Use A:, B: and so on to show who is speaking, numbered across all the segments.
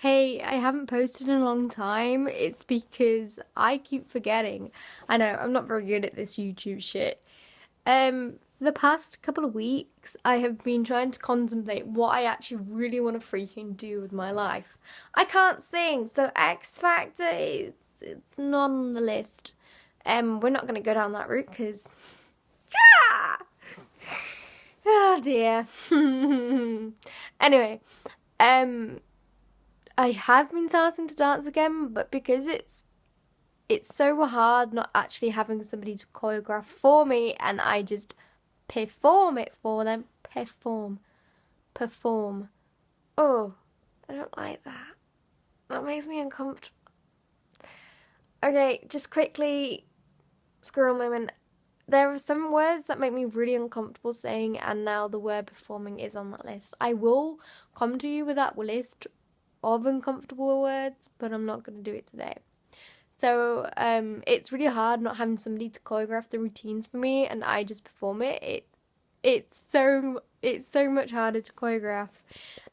A: Hey, I haven't posted in a long time. It's because I keep forgetting. I know, I'm not very good at this YouTube shit. For the past couple of weeks, I have been trying to contemplate what I actually really want to freaking do with my life. I can't sing, so X Factor is it's not on the list. We're not gonna go down that route because ah, oh dear. Anyway, um I have been starting to dance again, but because it's so hard not actually having somebody to choreograph for me and I just perform it for them. Perform. Oh, I don't like that. That makes me uncomfortable. Okay, just quickly, squirrel moment. There are some words that make me really uncomfortable saying, and now the word performing is on that list. I will come to you with that list of uncomfortable words, but I'm not going to do it today. So it's really hard not having somebody to choreograph the routines for me, and I just perform it. It's so much harder to choreograph,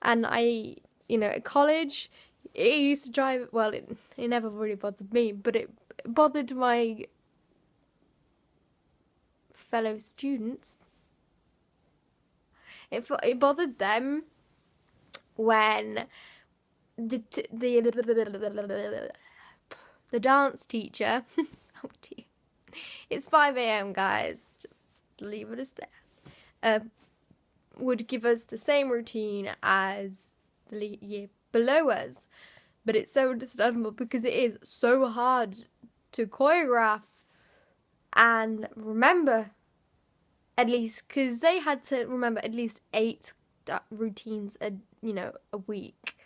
A: and at college, it used to drive. Well, it never really bothered me, but it bothered my fellow students. It bothered them when the dance teacher. Oh dear, it's 5 a.m. guys. Just leave it as that. Would give us the same routine as the year below us, but it's so understandable because it is so hard to choreograph and remember at least, because they had to remember at least 8 routines a week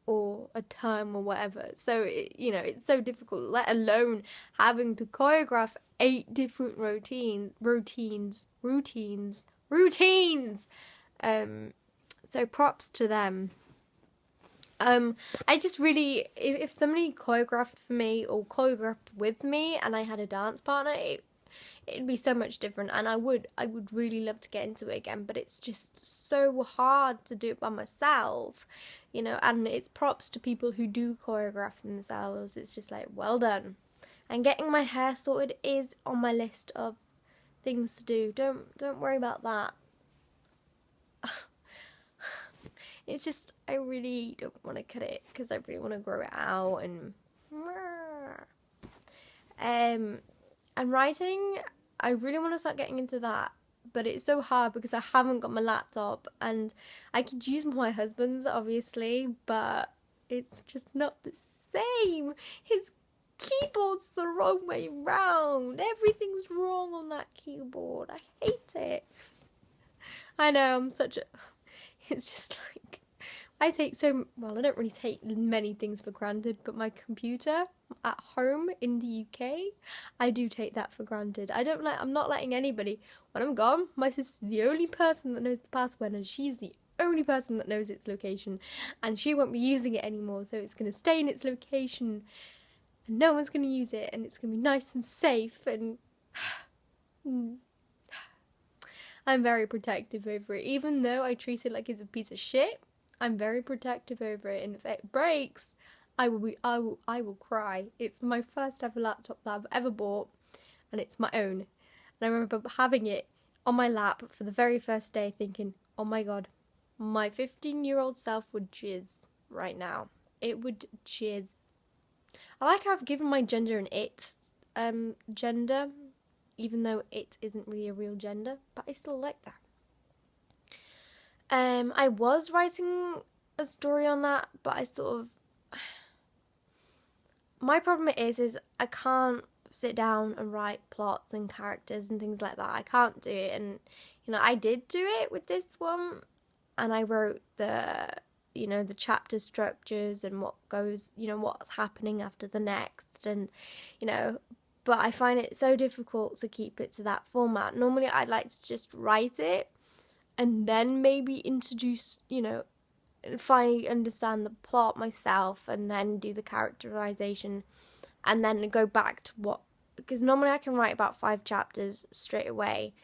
A: or a term or whatever. So it's so difficult, let alone having to choreograph 8 different routines. So props to them. I just really, if somebody choreographed for me or choreographed with me and I had a dance partner, it'd be so much different, and I would really love to get into it again, but it's just so hard to do it by myself, and it's props to people who do choreograph themselves. It's just like, well done. And getting my hair sorted is on my list of things to do. Don't worry about that. It's just, I really don't want to cut it because I really want to grow it out. And writing, I really want to start getting into that, but it's so hard because I haven't got my laptop, and I could use my husband's obviously, but it's just not the same. His keyboard's the wrong way round. Everything's wrong on that keyboard. I hate it. I know, I'm such a... It's just like... I don't really take many things for granted, but my computer at home in the UK, I do take that for granted. I'm not letting anybody, when I'm gone, my sister's the only person that knows the password, and she's the only person that knows its location, and she won't be using it anymore, so it's going to stay in its location, and no one's going to use it, and it's going to be nice and safe, and I'm very protective over it. Even though I treat it like it's a piece of shit, I'm very protective over it, and if it breaks, I will cry. It's my first ever laptop that I've ever bought, and it's my own. And I remember having it on my lap for the very first day, thinking, "Oh my god, my 15-year-old self would jizz right now. It would jizz." I like how I've given my gender an it gender, even though it isn't really a real gender, but I still like that. I was writing a story on that, but I sort of... My problem is I can't sit down and write plots and characters and things like that. I can't do it, and, I did do it with this one, and I wrote the chapter structures and what goes, what's happening after the next, and, but I find it so difficult to keep it to that format. Normally I'd like to just write it and then maybe introduce, finally understand the plot myself, and then do the characterization, and then go back to because normally I can write about 5 chapters straight away,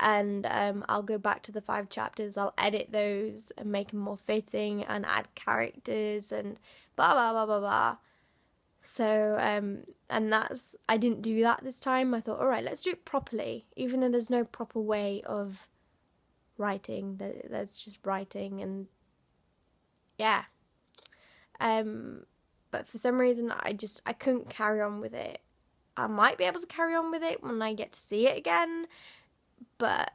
A: and I'll go back to the 5 chapters, I'll edit those and make them more fitting and add characters and blah blah blah blah blah. So and I didn't do that this time. I thought, all right, let's do it properly, even though there's no proper way of writing. There's just writing, and yeah. But for some reason I couldn't carry on with it. I might be able to carry on with it when I get to see it again, but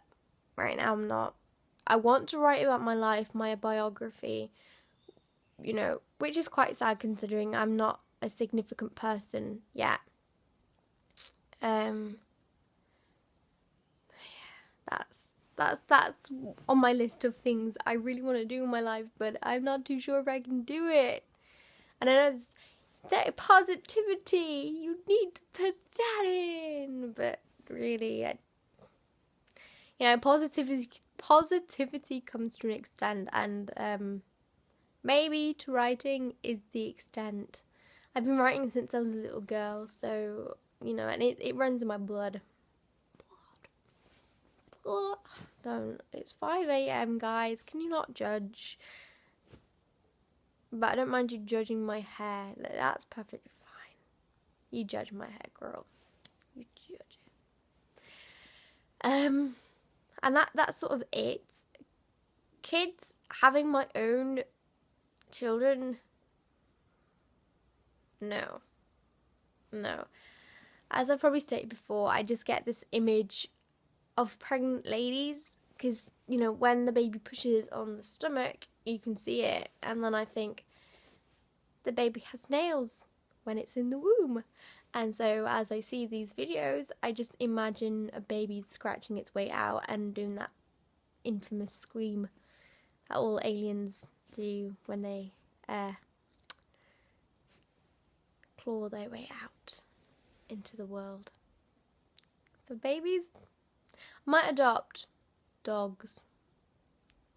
A: right now I'm not. I want to write about my life, my biography, you know, which is quite sad considering I'm not a significant person yet. That's on my list of things I really want to do in my life, but I'm not too sure if I can do it. And I know it's that positivity, you need to put that in, but really, positivity comes to an extent, and maybe to writing is the extent. I've been writing since I was a little girl, so, you know, and it runs in my blood. Don't. It's 5 a.m, guys. Can you not judge? But I don't mind you judging my hair. That's perfectly fine. You judge my hair, girl. You judge it. And that's sort of it. Kids, having my own children, no. As I've probably stated before, I just get this image of pregnant ladies, because, you know, when the baby pushes on the stomach, you can see it, and then I think the baby has nails when it's in the womb. And so as I see these videos, I just imagine a baby scratching its way out and doing that infamous scream that all aliens do when they claw their way out into the world. So babies, I might adopt dogs.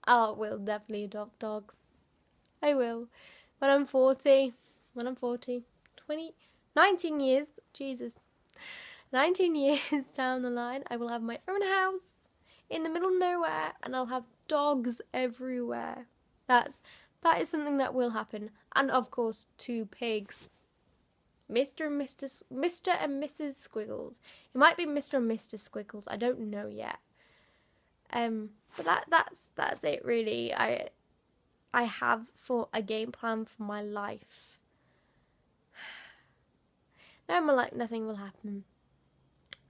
A: I will definitely adopt dogs. I will. When I'm 40, 19 years, Jesus, 19 years down the line, I will have my own house in the middle of nowhere, and I'll have dogs everywhere. That is something that will happen. And of course, 2 pigs. Mr. and Mrs. Squiggles. It might be Mr. and Mr. Squiggles. I don't know yet. But that's it really. I have for a game plan for my life. No, nothing will happen.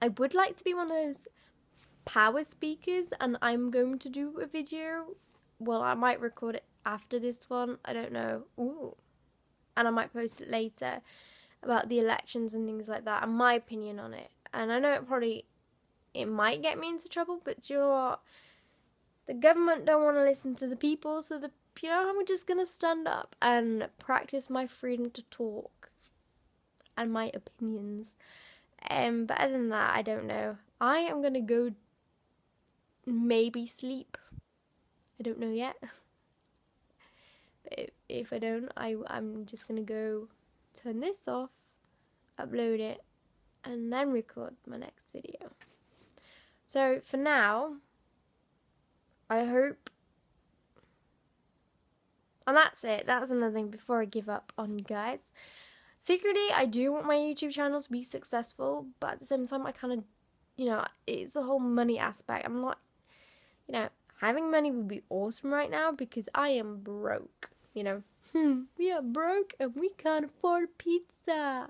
A: I would like to be one of those power speakers, and I'm going to do a video. Well, I might record it after this one. I don't know. Ooh. And I might post it later about the elections and things like that, and my opinion on it. And I know it might get me into trouble, but do you know what? The government don't want to listen to the people, so I'm just gonna stand up and practice my freedom to talk and my opinions. But other than that, I don't know. I am gonna go maybe sleep. I don't know yet. But if I don't, I'm just gonna go turn this off, upload it, and then record my next video. So for now, I hope, and that's it. That's another thing before I give up on you guys. Secretly, I do want my YouTube channel to be successful, but at the same time, I kind of, it's the whole money aspect. I'm not, having money would be awesome right now because I am broke, we are broke and we can't afford a pizza.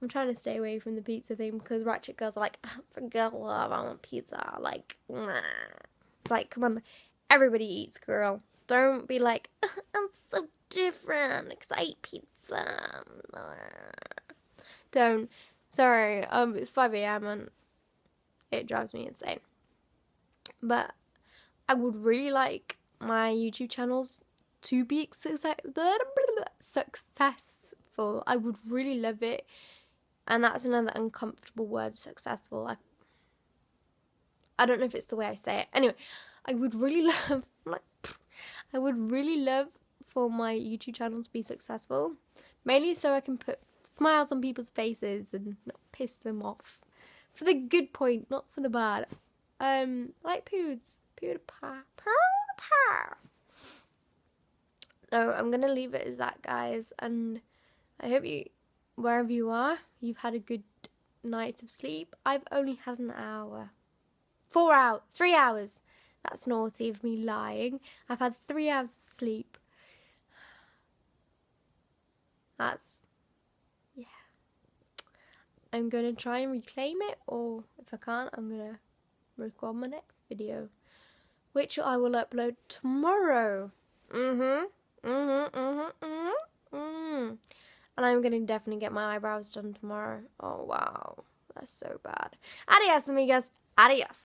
A: I'm trying to stay away from the pizza thing because Ratchet Girls are like, forget love, I want pizza. Like, nah. It's like, come on, everybody eats, girl. Don't be like, I'm so different because I eat pizza. Don't. Sorry, it's 5 a.m. and it drives me insane. But I would really like my YouTube channels to be successful. I would really love it. And that's another uncomfortable word, successful. I don't know if it's the way I say it. Anyway, I would really love for my YouTube channel to be successful. Mainly so I can put smiles on people's faces and not piss them off. For the good point, not for the bad. Like PewDiePie. So I'm gonna leave it as that, guys, and I hope you, wherever you are, you've had a good night of sleep. I've only had an hour. 4 hours. 3 hours. That's naughty of me lying. I've had 3 hours of sleep. That's, yeah. I'm going to try and reclaim it, or if I can't, I'm going to record my next video, which I will upload tomorrow. And I'm going to definitely get my eyebrows done tomorrow. Oh, wow. That's so bad. Adios, amigos. Adios.